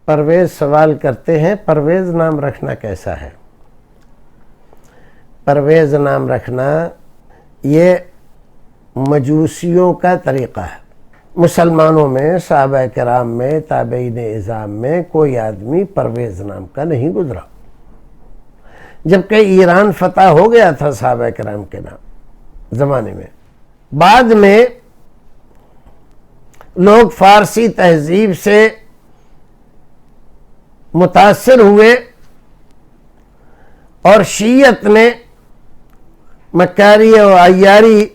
پرویز سوال کرتے ہیں پرویز نام رکھنا کیسا ہے؟ پرویز نام رکھنا یہ مجوسیوں کا طریقہ ہے۔ مسلمانوں میں، صحابہ کرام میں، تابعین اعظام میں کوئی آدمی پرویز نام کا نہیں گزرا، جبکہ ایران فتح ہو گیا تھا صحابہ کرام کے نام زمانے میں۔ بعد میں لوگ فارسی تہذیب سے متاثر ہوئے اور شیعت نے مکاری و عیاری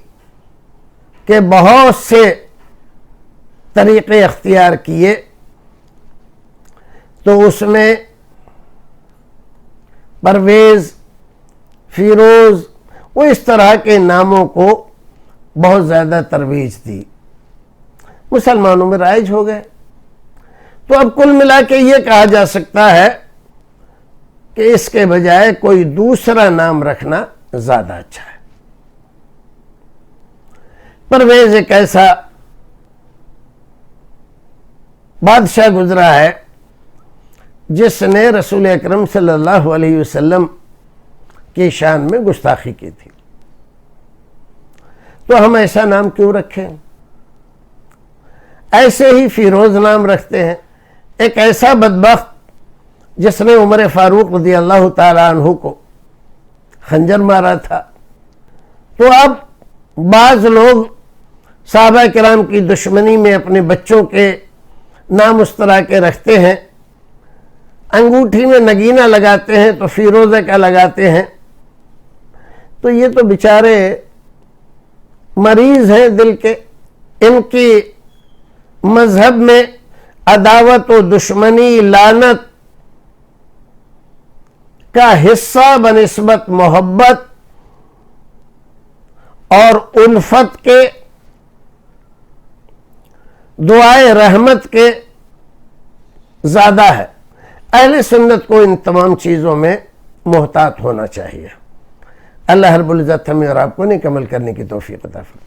کے بہت سے طریقے اختیار کیے، تو اس میں پرویز، فیروز، وہ اس طرح کے ناموں کو بہت زیادہ ترویج دی، مسلمانوں میں رائج ہو گئے۔ تو اب کل ملا کے یہ کہا جا سکتا ہے کہ اس کے بجائے کوئی دوسرا نام رکھنا زیادہ اچھا ہے۔ پرویز ایک ایسا بادشاہ گزرا ہے جس نے رسول اکرم صلی اللہ علیہ وسلم کی شان میں گستاخی کی تھی، تو ہم ایسا نام کیوں رکھیں؟ ایسے ہی فیروز نام رکھتے ہیں، ایک ایسا بدبخت جس نے عمر فاروق رضی اللہ تعالی عنہ کو خنجر مارا تھا۔ تو اب بعض لوگ صحابہ کرام کی دشمنی میں اپنے بچوں کے نام اس طرح کے رکھتے ہیں، انگوٹھی میں نگینہ لگاتے ہیں تو فیروزہ کا لگاتے ہیں، تو یہ تو بیچارے مریض ہیں دل کے، ان کی مذہب میں عداوت و دشمنی، لعنت کا حصہ بنسبت محبت اور الفت کے، دعائے رحمت کے زیادہ ہے۔ اہل سنت کو ان تمام چیزوں میں محتاط ہونا چاہیے۔ اللہ رب العزت ہمیں اور آپ کو نیک عمل کرنے کی توفیق عطا فرمائے۔